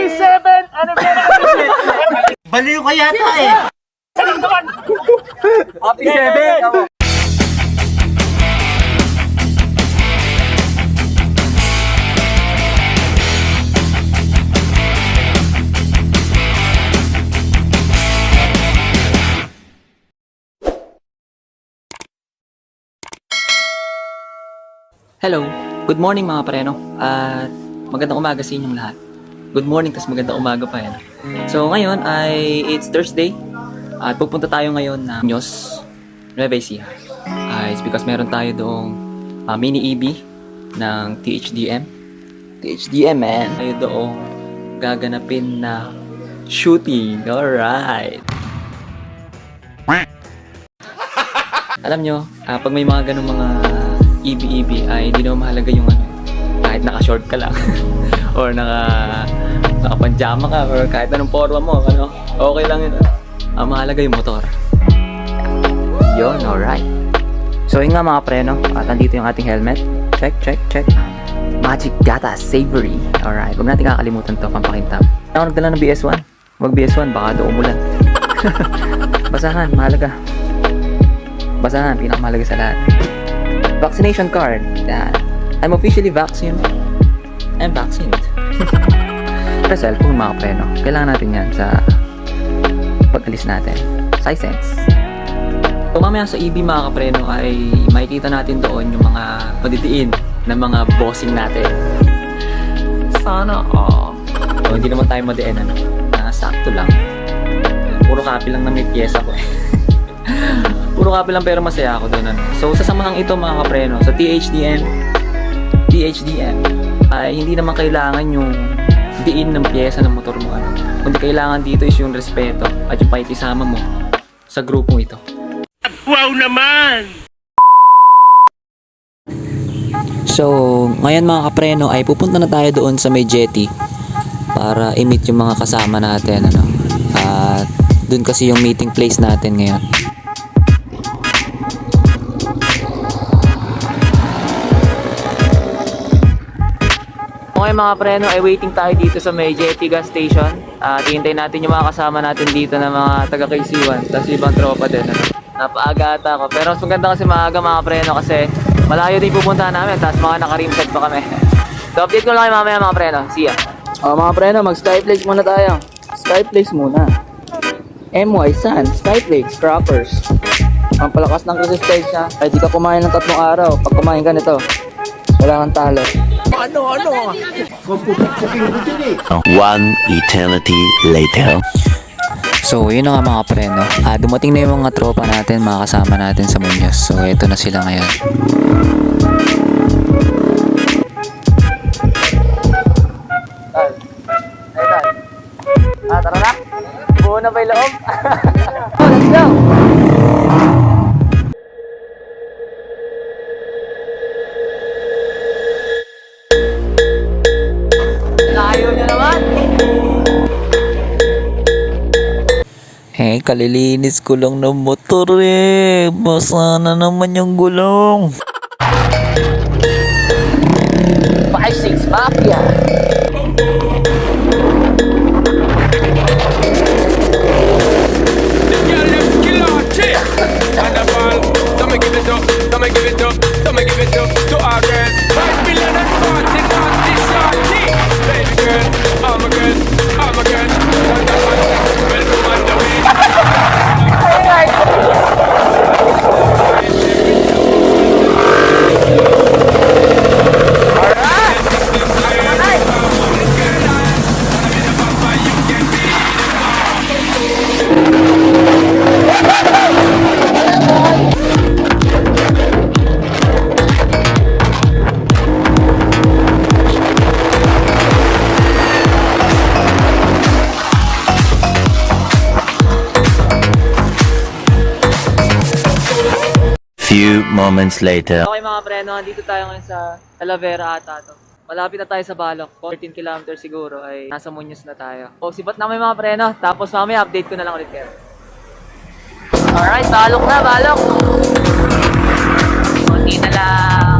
7th anniversary! Baliw ka yata eh. Happy 7th! Hello! Good morning mga preno at magandang umaga sa inyong lahat. Good morning tas magandang umaga pa yan. So ngayon ay it's Thursday at pupunta tayo ngayon na Nueva Ecija. It's because meron tayo doong mini EB ng THDM. THDM man! Tayo doong gaganapin na shooting. Alright! Alam nyo, pag may mga ganong mga EB ay hindi naman mahalaga yung ano, kahit naka-short ka lang or naka-panjama ka or kahit anong forma mo, ano, okay lang yun. Mahalaga yung motor. Yun, alright. So yun nga mga preno, at nandito yung ating helmet. Check. Magic Data Savory. Alright, huwag natin kakalimutan to, pampakintab. Ako nagdala ng BS1. Wag BS1, baka doon umulan. Basahan, mahalaga. Basahan, pinakamahalaga sa lahat. Vaccination card. Yan. I'm officially vaccinated. I'm vaccinated. Pero cellphone mga preno. Kailangan natin yan sa pag-alis natin. Sisense. So mamaya sa EB mga kapreno ay makikita natin doon yung mga madidiin na mga bossing natin. Sana So hindi naman tayo madiin ano. Sakto lang. Puro copy lang na may pyesa ko eh. Puro copy lang pero masaya ako doon. Ano. So sa samahang ito mga kapreno, sa THDM ay hindi naman kailangan yung diin ng pyesa ng motor mo. Ano. Kundi kailangan dito is yung respeto at yung pakikisama mo sa grupong ito. Wow naman! So ngayon mga kapreno ay pupunta na tayo doon sa may jetty para i-meet yung mga kasama natin. Ano. At doon kasi yung meeting place natin ngayon. Okay mga preno, ay waiting tayo dito sa may jetty gas station. Hihintayin natin yung mga kasama natin dito na mga taga KC1, tapos ibang tropa din. Napaaga ata ako, pero mas maganda kasi maaga mga preno kasi malayo din pupuntahan namin, tapos mga naka-rimset pa kami. So update ko lang kayo mamaya mga preno, see ya. Mga preno, mag-skyflakes muna tayo. Skyflakes muna. MY San, Skyflakes, Crackers. Ang palakas ng resistensya, kahit di ka kumain ng 3 araw, pag kumain ka nito, wala kang talo. One eternity later. So yun na nga mga preno, dumating na yung mga tropa natin, mga kasama natin sa Muñoz. So ito na sila ngayon. Tara na! Buo na ba yung loob? Let's go! Layo niya naman! Kalilinis ko lang ng motor eh. Basa na naman yung gulong. 5-6 Mafia! Few moments later. Okay mga preno, dito tayo ngayon sa Talavera ata to. Malapit na tayo sa Balok. 14 kilometers siguro ay nasa Muñoz na tayo. O sipat na may mga preno. Tapos mamaya update ko na lang ulit kayo. Alright, Balok na, Balok! Konti na lang.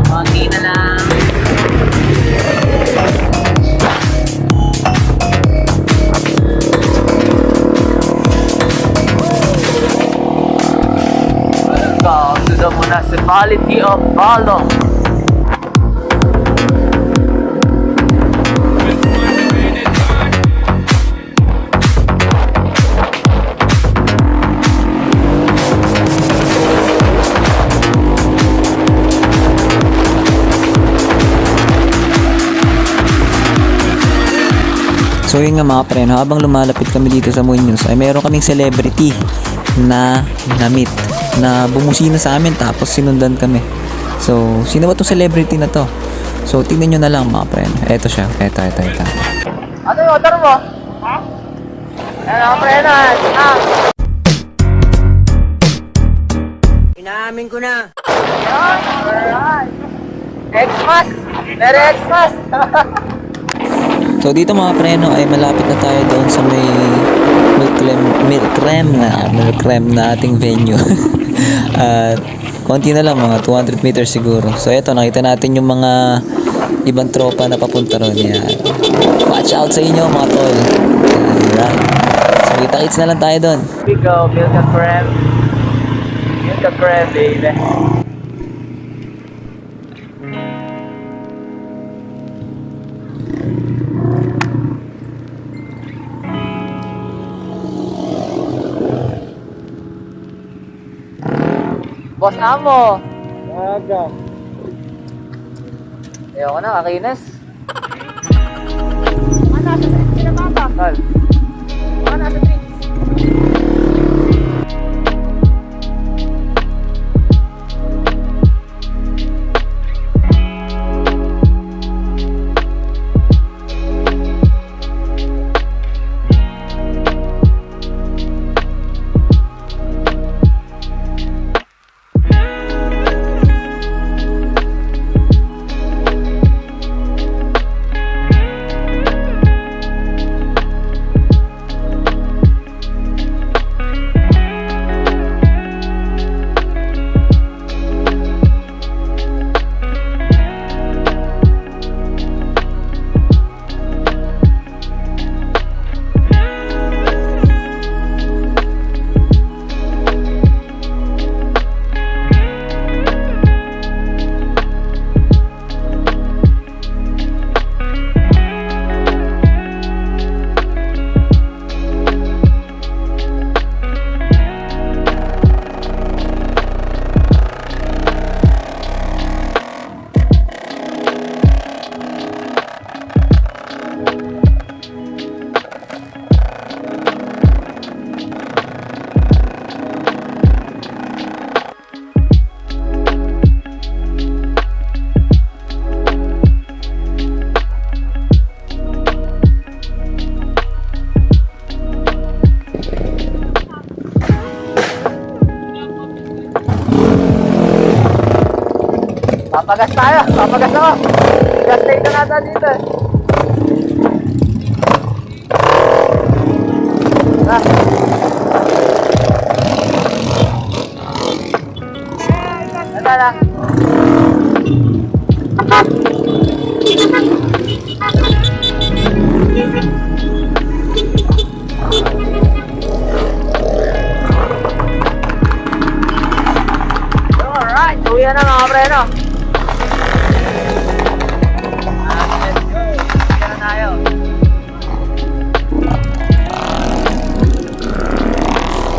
Municipality of Balong. So yun nga mga preno, habang lumalapit kami dito sa Muñoz ay meron kaming celebrity na na-meet na bumusina sa amin tapos sinundan kami. So sino ba itong celebrity na to? So tingnan nyo na lang mga preno. Eto siya, eto. Ano yung motor mo? Ha? Ano ang preno? Inaamin ko na. Alright. Xmas! Merry Xmas! So dito mga preno ay malapit na tayo doon sa may milk creme na ating venue. At konti na lang, mga 200 meters siguro. So eto, nakita natin yung mga ibang tropa na papunta ron. Yan. Watch out sa inyo mga tol. Alright. So kita-kits na lang tayo doon. Here we go, milk creme. Milk creme, baby. Boss Amo! Aga. Ayoko na, kakinis. Mga nasa drinks sila papa. Tol. Mga nasa drinks. Papagas tayo, papagas ako. Gas station nata dito. Ah. Ano na? Alright, uwi na mga preno.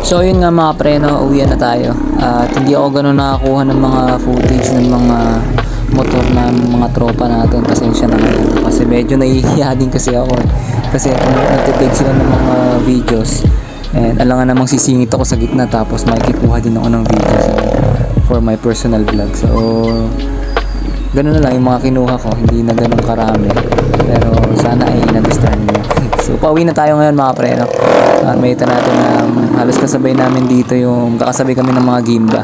So yun nga mga preno, uwian na tayo. At hindi ako ganun nakakuha ng mga footage ng mga motor na mga tropa natin. Pasensya na ngayon. Kasi medyo nahihiya din kasi ako. Kasi nagtitake sila ng mga videos. And alangan namang sisingit ako sa gitna tapos makikikuha din ako ng videos for my personal vlog. So ganun na lang yung mga kinuha ko. Hindi na ganun karami. Pero sana ay nagustuhan niyo. So pauwi na tayo ngayon mga preno. Makita natin na halos kasabay namin dito yung kakasabay kami ng mga Gimba,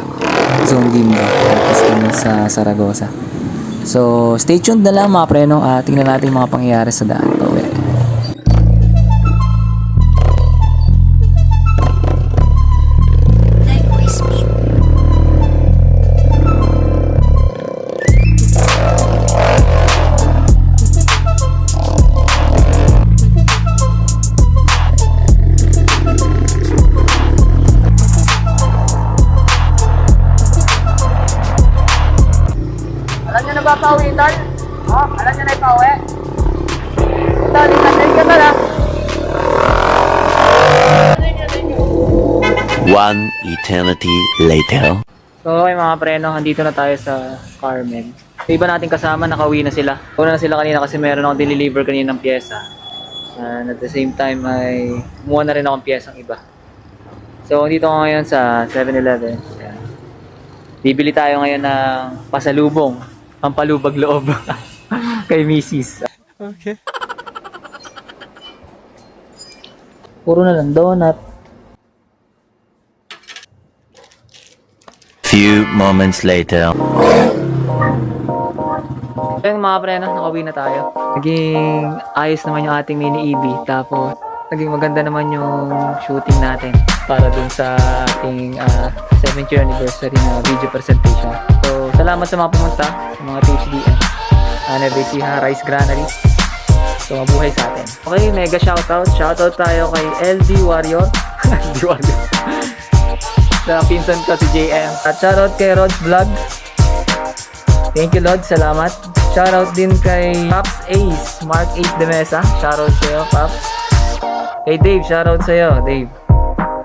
zone Gimba, tapos kami sa Zaragoza. So stay tuned na lang mga preno, tingnan natin yung mga pangyayari sa daan pauwi. One eternity later. So okay mga preno, andito na tayo sa Carmen. Yung iba nating kasama, nakauwi na sila. Una na sila kanina kasi meron akong deliver kanina ng pyesa. And at the same time ay kumuha na rin akong pyesang iba. So dito ako ngayon sa 7-Eleven. Ayan. Bibili tayo ngayon ng pasalubong, pampalubag loob kay Mrs. Okay. Puro na lang donut. Few moments later. Ayun mga preno, nakauwi na tayo. Naging ayos naman yung ating mini EB. Tapos naging maganda naman yung shooting natin para dun sa ating 7th year anniversary na video presentation. So salamat sa mga pumunta, sa mga THDM, Nueva Ecija Rice Granary. So mabuhay sa atin. Okay, mega shoutout. Shoutout tayo kay LD Warrior. LD Warrior. Sa pinsan ko si JM. At shoutout kay Rod's Vlog. Thank you Lord, salamat. Shoutout din kay Pops Ace, Mark 8 de Mesa. Shoutout sa'yo, Pops. Kay Dave, shoutout sa'yo, Dave.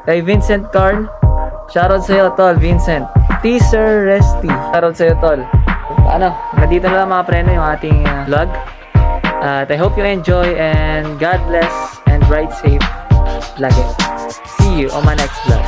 Kay Vincent Carl, shoutout sa'yo, Tol, Vincent. Teaser Resty, shoutout sa'yo, Tol. Ano, nandito na lang mga preno yung ating vlog. At I hope you enjoy and God bless and ride safe lagi. See you on my next vlog.